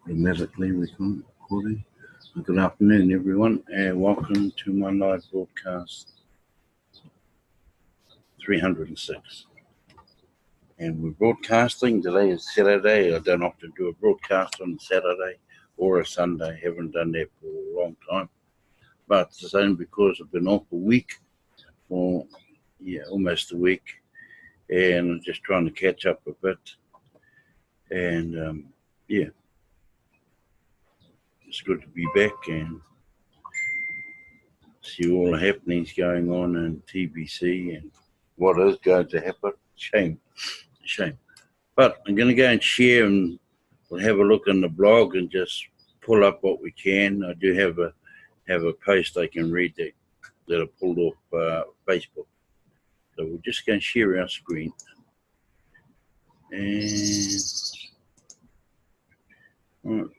Automatically recording. Good afternoon, everyone, and welcome to my live broadcast 306. And we're broadcasting. Today is Saturday. I don't often do a broadcast on a Saturday or a Sunday. Haven't done that for a long time. But it's only because I've been off a week, or almost a week, and I'm just trying to catch up a bit. And it's good to be back and see all the happenings going on in TBC and what is going to happen. Shame. But I'm going to go and share, and we'll have a look on the blog and just pull up what we can. I do have a post I can read that I pulled off Facebook. So we're just going to share our screen. And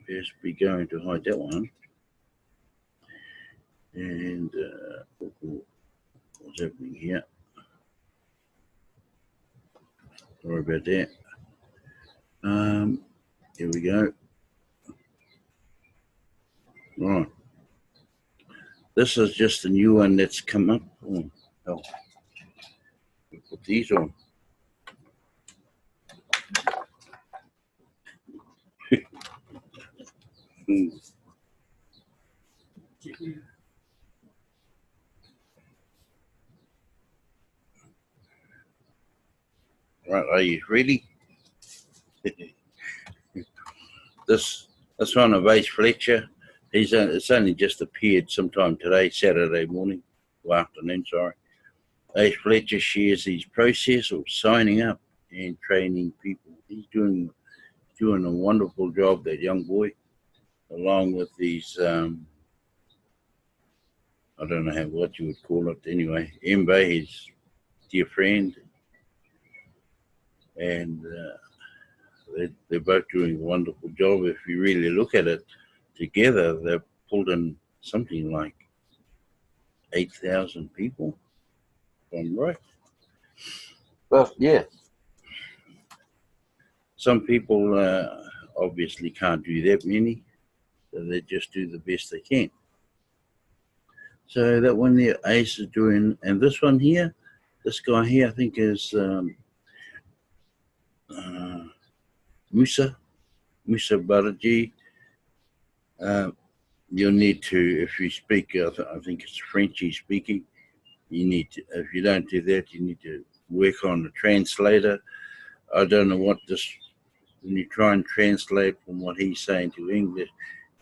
just be going to hide that one. And what's happening here? Sorry about that. Here we go. Right. This is just a new one that's come up. Oh, hell. Put these on. Right, are you ready? This one of Ace Fletcher. It's only just appeared sometime today, Saturday morning, or afternoon, sorry. Ace Fletcher shares his process of signing up and training people. He's doing a wonderful job, that young boy, along with these, I don't know what you would call it anyway, Mbe, his dear friend, and they're both doing a wonderful job. If you really look at it together, they've pulled in something like 8,000 people, if I'm right. But yeah, some people obviously can't do that many, so they just do the best they can. So that one there, Ace is doing, and this one here, this guy here, I think is Musa Baraji. You'll need to, if you speak, I think it's French he's speaking, you need to, if you don't do that, you need to work on the translator. I don't know what this, when you try and translate from what he's saying to English,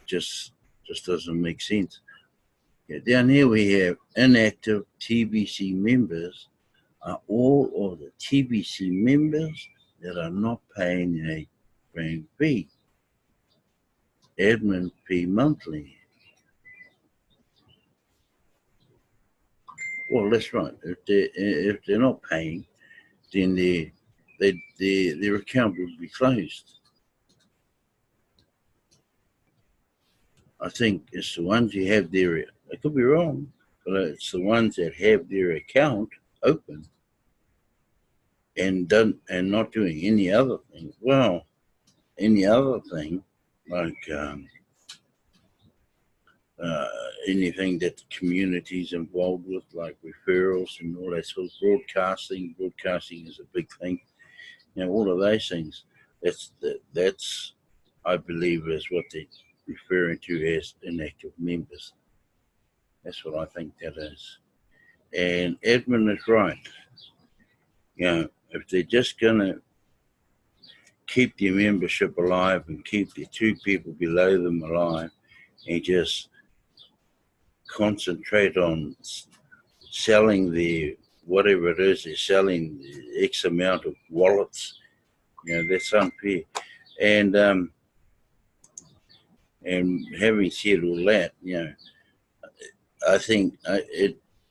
just doesn't make sense. Yeah, down here we have inactive TBC members are all of the TBC members that are not paying a bank fee, admin fee monthly. Well, that's right. If they're not paying, then their account will be closed. I think it's the ones who have their, I could be wrong, but it's the ones that have their account open and not doing any other thing. Well, any other thing like anything that the community's involved with, like referrals and all that sort of broadcasting. Broadcasting is a big thing. All of those things. That's I believe is what they're referring to as inactive members. That's what I think that is. And Edmund is right. If they're just gonna keep their membership alive and keep the two people below them alive and just concentrate on selling their, whatever it is, they're selling X amount of wallets, that's unfair. And having said all that, I think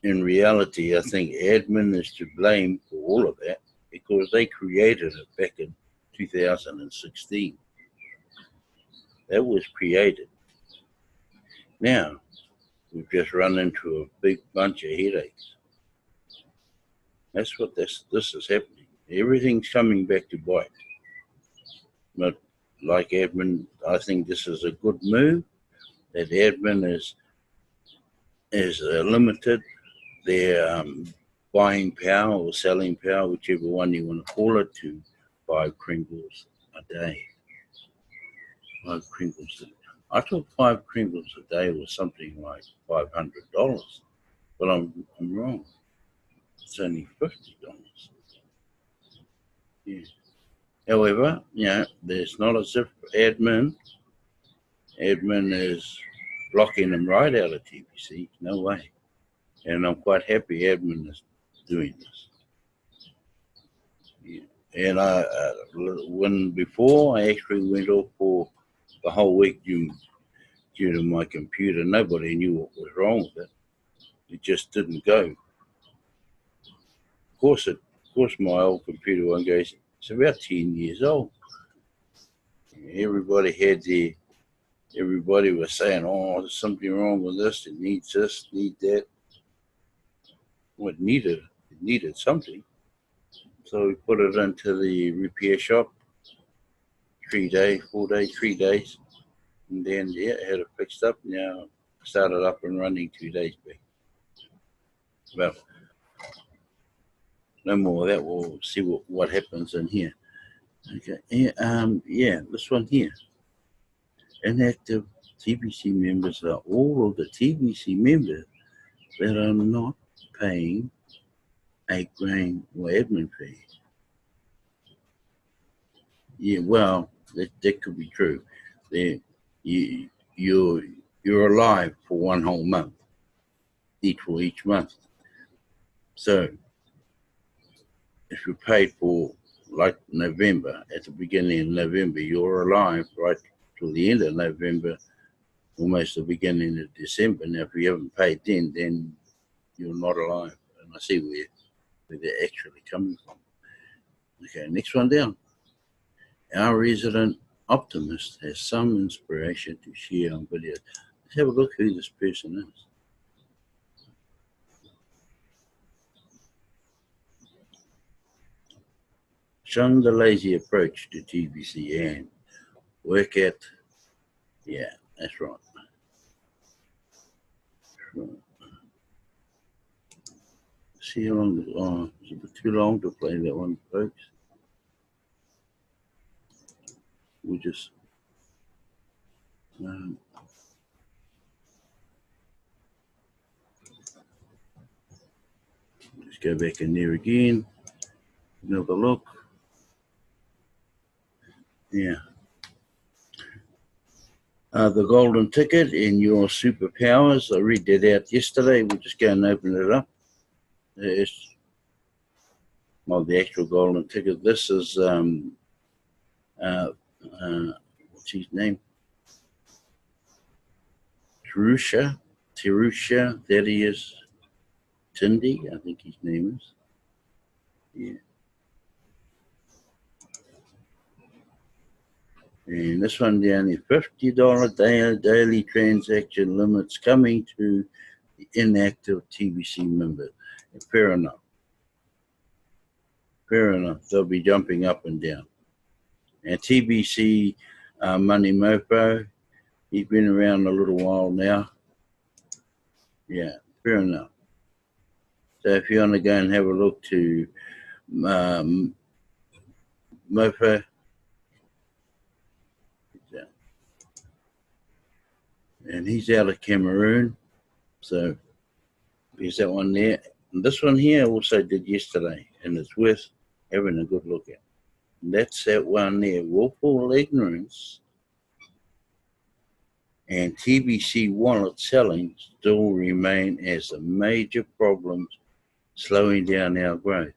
in reality, I think admin is to blame for all of that because they created it back in 2016. That was created. Now, we've just run into a big bunch of headaches. That's what this is happening. Everything's coming back to bite. But like admin, I think this is a good move. That admin is limited their buying power or selling power, whichever one you want to call it, to 5 Kringles a day. 5 Kringles. I thought 5 Kringles a day was something like $500, but I'm wrong. It's only $50. Yeah. However, there's not as if admin is blocking them right out of TBC. No way. And I'm quite happy admin is doing this. Yeah. And when before I actually went off for the whole week due to my computer, nobody knew what was wrong with it. It just didn't go. Of course, my old computer one goes. It's about 10 years old. Everybody was saying, "Oh, there's something wrong with this. It needs this, need that." Well, it needed something. So we put it into the repair shop. 3 days, 4 days, 3 days, and then I had it fixed up. Now started up and running 2 days back. Well, no more of that. We'll see what happens in here. Okay. This one here. Inactive TBC members are all of the TBC members that are not paying a grain or admin fee. Yeah, well, that could be true. You're alive for one whole month, each month. So if you paid for like November, at the beginning of November, you're alive right till the end of November, almost the beginning of December. Now, if you haven't paid then you're not alive. And I see where they're actually coming from. Okay, next one down. Our resident optimist has some inspiration to share on video. Let's have a look who this person is. Shun the lazy approach to TBC and work at, that's right. See how long, it's a bit too long to play that one, folks. We just go back in there again, another look. Yeah. The golden ticket in your superpowers. I read that out yesterday. We'll just go and open it up. It's the actual golden ticket. This is what's his name? Terusha, that is Tindy, I think his name is. Yeah. And this one down here, $50 daily transaction limits coming to the inactive TBC members. Fair enough. They'll be jumping up and down. And TBC Money Mofo, he's been around a little while now. Yeah, fair enough. So if you want to go and have a look to Mofo, and he's out of Cameroon. So there's that one there. And this one here I also did yesterday, and it's worth having a good look at. And that's that one there, willful ignorance and TBC wallet selling still remain as the major problems slowing down our growth.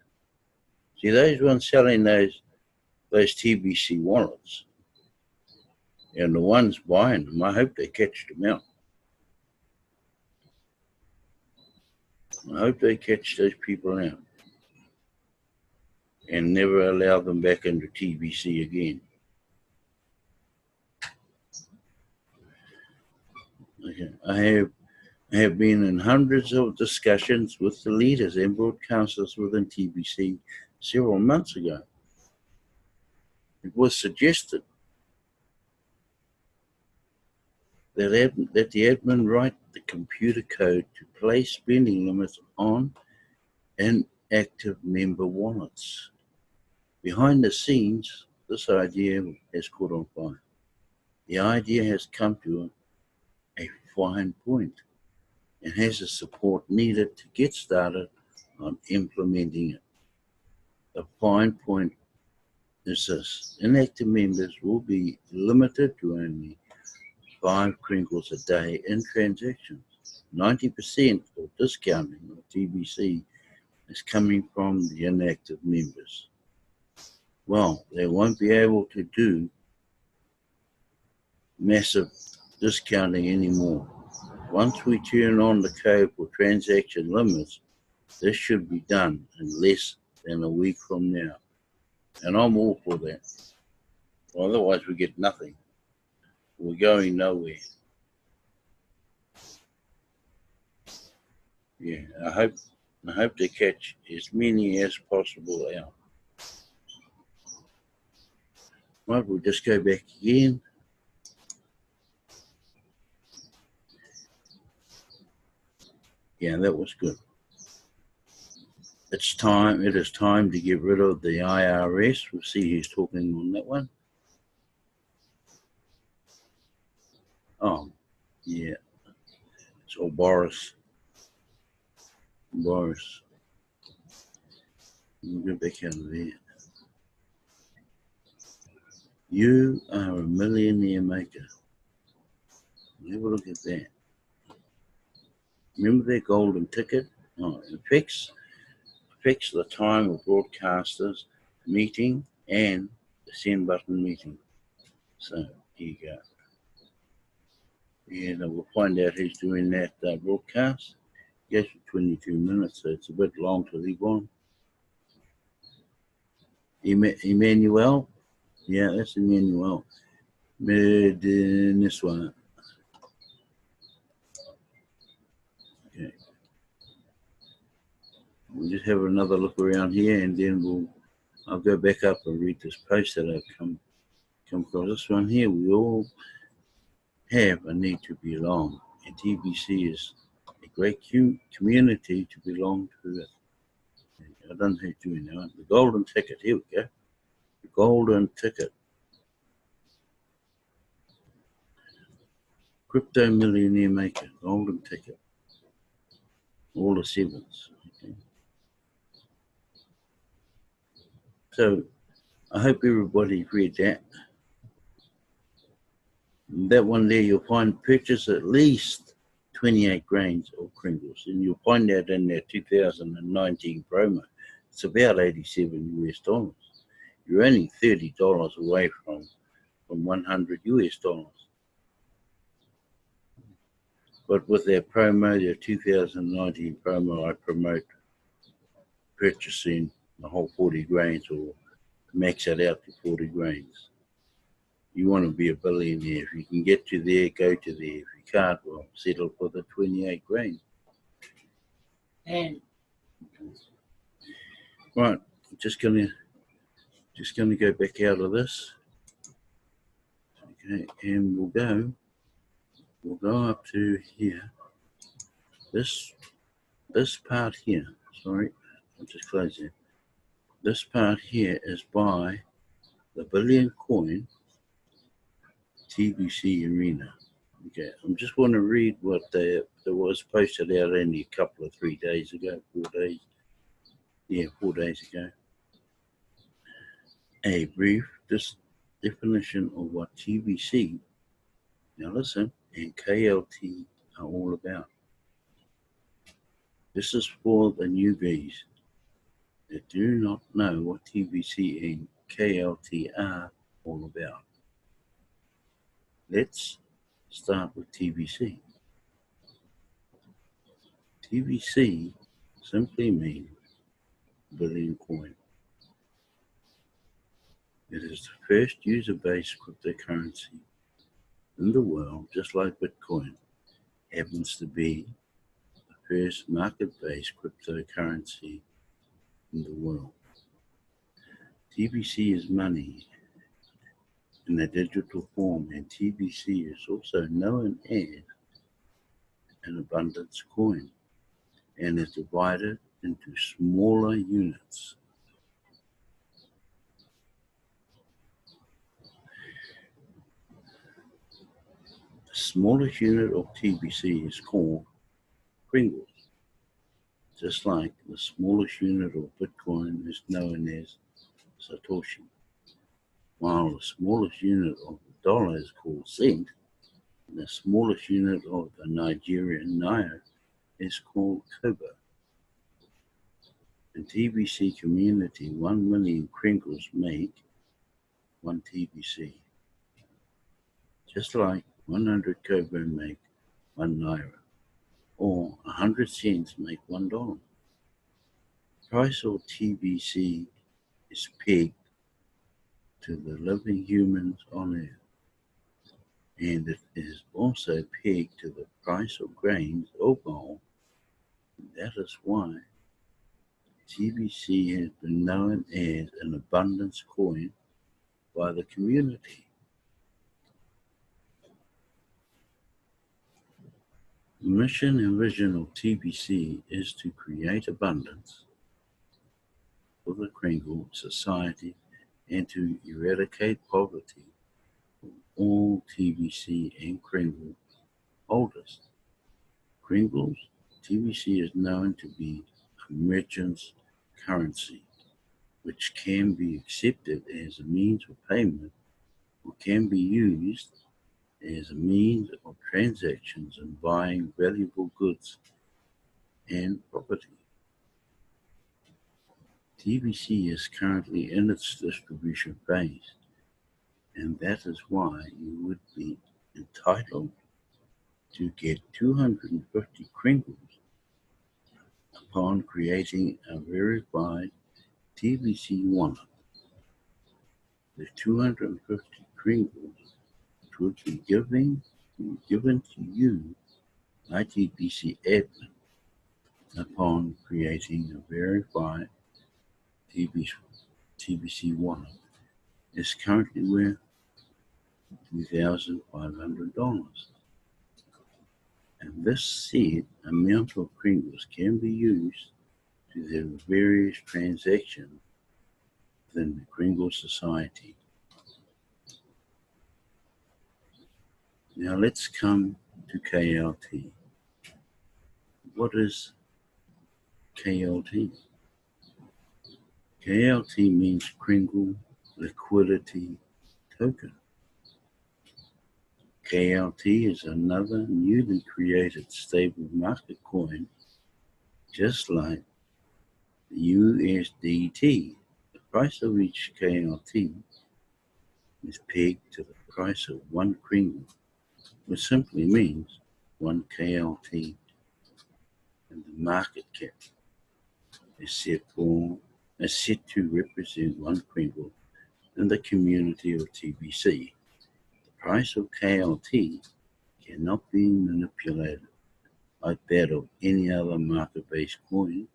See, those ones selling those TBC wallets and the ones buying them, I hope they catch them out. I hope they catch those people out and never allow them back into TBC again. Okay. I have been in hundreds of discussions with the leaders and broadcasters within TBC several months ago. It was suggested that the admin write the computer code to place spending limits on inactive member wallets. Behind the scenes, this idea has caught on fire. The idea has come to a fine point and has the support needed to get started on implementing it. The fine point is this: inactive members will be limited to only 5 crinkles a day in transactions. 90% of discounting of TBC is coming from the inactive members. Well, they won't be able to do massive discounting anymore. Once we turn on the code for transaction limits, this should be done in less than a week from now. And I'm all for that. Otherwise, we get nothing. We're going nowhere. Yeah, I hope to catch as many as possible out. Right, we'll just go back again. Yeah, that was good. It is time to get rid of the IRS. We'll see who's talking on that one. Oh, yeah. So Boris. We'll go back out of there. You are a millionaire maker. Have a look at that. Remember that golden ticket? Oh, it affects the time of broadcasters meeting and the send button meeting. So here you go. And we'll find out who's doing that broadcast. It goes for 22 minutes, so it's a bit long to leave on. Emmanuel? Yeah, that's Emmanuel. This one. Okay. We'll just have another look around here, and then I'll go back up and read this post that I've come across. This one here, we all have a need to belong, and TBC is a great community to belong to it. I don't know who's doing that. The golden ticket, here we go. The golden ticket. Crypto millionaire maker, golden ticket. All the sevens. Okay. So I hope everybody read that. That one there, you'll find purchase at least 28 grains of crinkles, and you'll find that in their 2019 promo. It's about 87 US dollars. You're only $30 away from 100 US dollars. But with their promo, their 2019 promo, I promote purchasing the whole 40 grains or max it out to 40 grains. You want to be a billionaire. If you can get to there, go to there. If you can't, well, settle for the 28 grains. And right, just gonna go back out of this. Okay, and we'll go up to here. This part here. Sorry, I'll just close it. This part here is by the Billion Coin TBC Arena. Okay, I just want to read what there was posted out only a couple of 3 days ago, 4 days. Yeah, 4 days ago. A brief definition of what TBC, now listen, and KLT are all about. This is for the newbies that do not know what TBC and KLT are all about. Let's start with TBC. TBC simply means Billion Coin. It is the first user-based cryptocurrency in the world, just like Bitcoin happens to be the first market-based cryptocurrency in the world. TBC is money in a digital form, and TBC is also known as an abundance coin and is divided into smaller units. The smallest unit of TBC is called Kringles, just like the smallest unit of Bitcoin is known as Satoshi, while the smallest unit of the dollar is called cent. The smallest unit of the Nigerian naira is called kobo. In TBC community, 1 million Kringles make 1 TBC, just like 100 kobo make 1 naira, or 100 cents make $1. Price of TBC is pegged to the living humans on Earth, and it is also pegged to the price of grains or gold. That is why TBC has been known as an abundance coin by the community. The mission and vision of TBC is to create abundance for the Kringle society and to eradicate poverty for all TBC and Kringle holders. Kringles, TBC is known to be a merchant's currency, which can be accepted as a means of payment or can be used as a means of transactions and buying valuable goods and property. TBC is currently in its distribution phase, and that is why you would be entitled to get 250 Kringles upon creating a verified TBC wallet. The 250 Kringles would be given to you by TBC admin upon creating a verified TBC wallet. Is currently worth $2,500. And this said amount of Kringles can be used to the various transactions within the Kringle Society. Now let's come to KLT. What is KLT? KLT means Kringle Liquidity Token. KLT is another newly created stable market coin, just like the USDT. The price of each KLT is pegged to the price of 1 Kringle, which simply means 1 KLT, and the market cap is set to represent 1 Kringle in the community of TBC. The price of KLT cannot be manipulated like that of any other market-based coin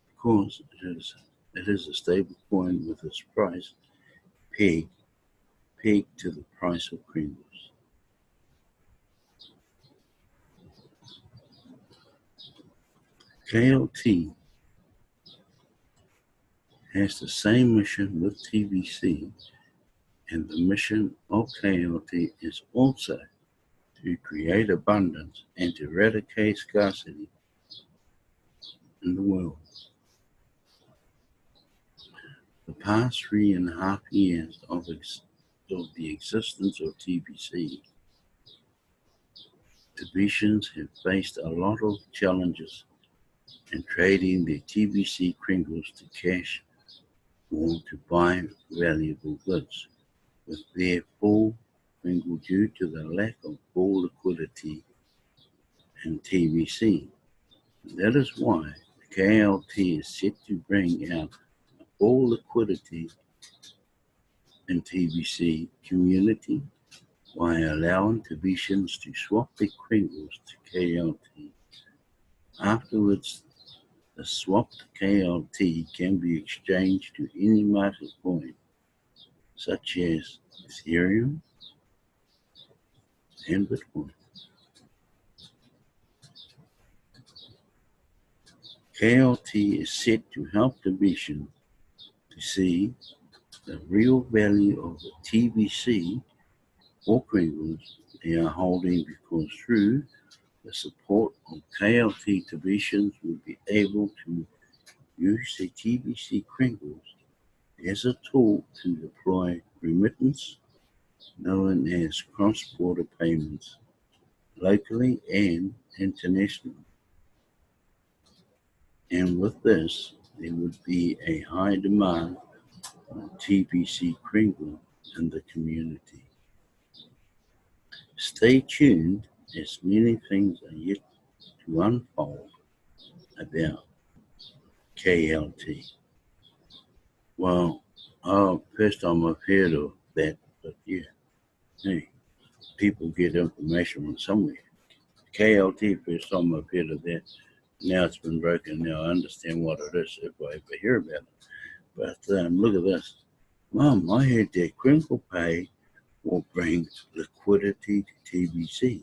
because it is a stable coin with its price pegged to the price of Kringles. KLT has the same mission with TBC, and the mission of KLT is also to create abundance and to eradicate scarcity in the world. The past 3.5 years of the existence of TBC, Tibetans have faced a lot of challenges in trading their TBC Kringles to cash or to buy valuable goods with their full Kringle due to the lack of full liquidity in TBC. That is why the KLT is set to bring out full liquidity in TBC community by allowing Tibetans to swap their Kringles to KLT. Afterwards, the swapped KLT can be exchanged to any market coin, such as Ethereum, and Bitcoin. KLT is set to help the mission to see the real value of the TBC or Pringles they are holding, because through the support of KLT divisions will be able to use the TBC Pringles as a tool to deploy remittance, known as cross-border payments, locally and internationally. And with this, there would be a high demand on TBC Kringle in the community. Stay tuned, as many things are yet to unfold about KLT. Well, first time I've heard of that, but yeah, hey, people get information from somewhere. KLT, first time I've heard of that. Now it's been broken. Now I understand what it is if I ever hear about it. But look at this. Mom, I heard that Crinkle Pay will bring liquidity to TBC.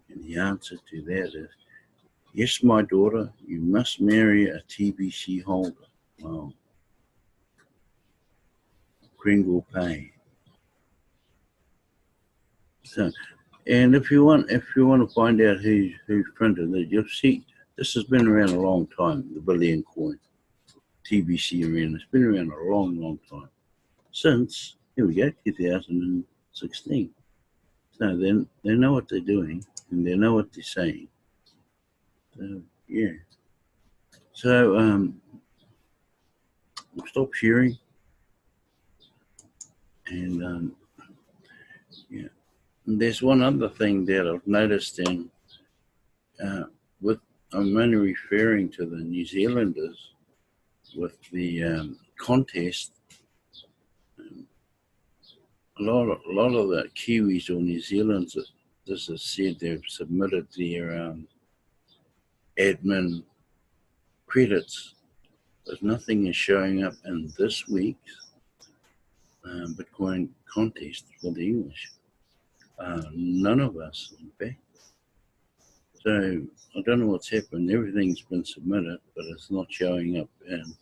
And the answer to that is, yes, my daughter, you must marry a TBC holder. Wow. Kringle Pay. So, and if you want to find out who's printed it, you'll see this has been around a long time. The Billion Coin, TBC arena. It's been around a long, long time. Since, here we go, 2016. So they know what they're doing and they know what they're saying. So yeah. So stop sharing, and yeah. And there's one other thing that I've noticed in with I'm only referring to the New Zealanders with the contest. A lot of the Kiwis or New Zealanders, this is said, they've submitted their admin credits, but nothing is showing up in this week's Bitcoin contest for the English. None of us, in fact. So I don't know what's happened. Everything's been submitted, but it's not showing up in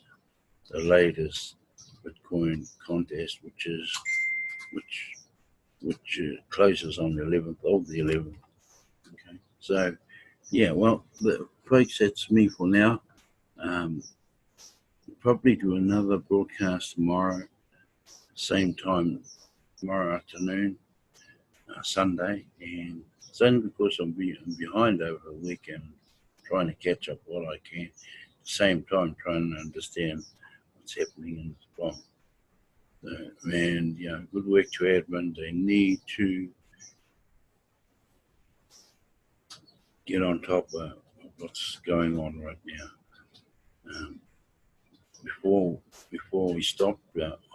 the latest Bitcoin contest, which closes on the 11th of the 11th. Okay, so yeah, well, folks, that's me for now. Probably do another broadcast tomorrow, same time tomorrow afternoon, Sunday, and it's only because I'm behind over the weekend, trying to catch up what I can. At the same time, trying to understand what's happening in the bomb. And good work to admin. They need to get on top of what's going on right now. Before we stopped,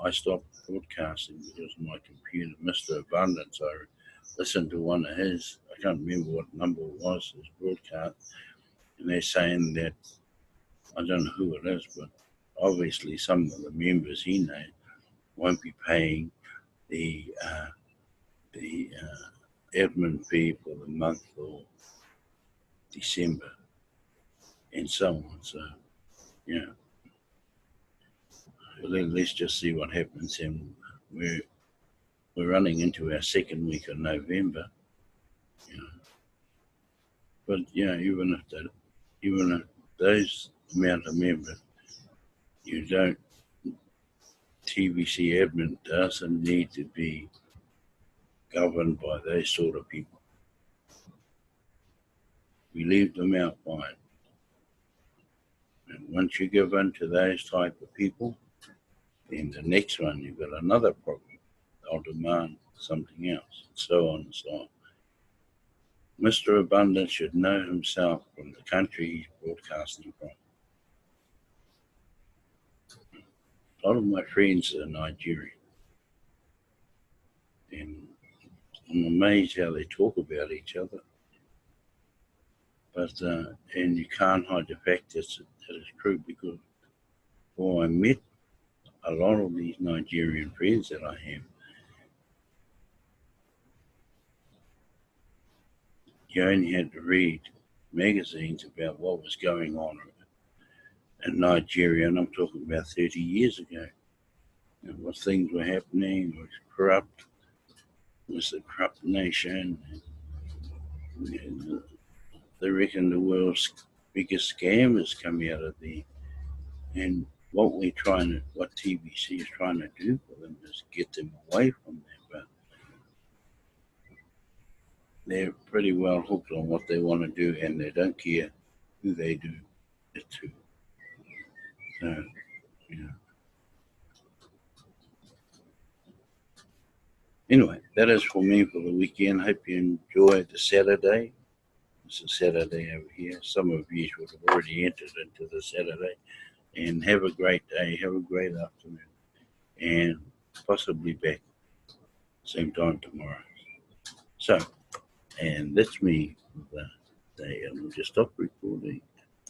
I stopped broadcasting because my computer, Mr. Abundance, I listened to one of his, I can't remember what number it was, his broadcast, and they're saying that, I don't know who it is, but obviously some of the members he knows won't be paying the admin fee for the month of December and so on. So, let's just see what happens. And we're running into our second week of November. But even if those amount of members, TBC admin doesn't need to be governed by those sort of people. We leave them out fine. And once you give in to those type of people, then the next one you've got another problem. They'll demand something else, and so on and so on. Mr. Abundance should know himself from the country he's broadcasting from. A lot of my friends are Nigerian, and I'm amazed how they talk about each other. But and you can't hide the fact that it's true, because before I met a lot of these Nigerian friends that I have, you only had to read magazines about what was going on in Nigeria, and I'm talking about 30 years ago. And what things were happening, it was corrupt, it was a corrupt nation. And they reckon the world's biggest scam has come out of there. And what TBC is trying to do for them is get them away from that. But they're pretty well hooked on what they want to do, and they don't care who they do it to. So, yeah. Anyway, that is for me for the weekend. Hope you enjoy the Saturday. It's a Saturday over here. Some of you would have already entered into the Saturday. And have a great day. Have a great afternoon. And possibly back same time tomorrow. So, and that's me for the day. I'll just stop recording.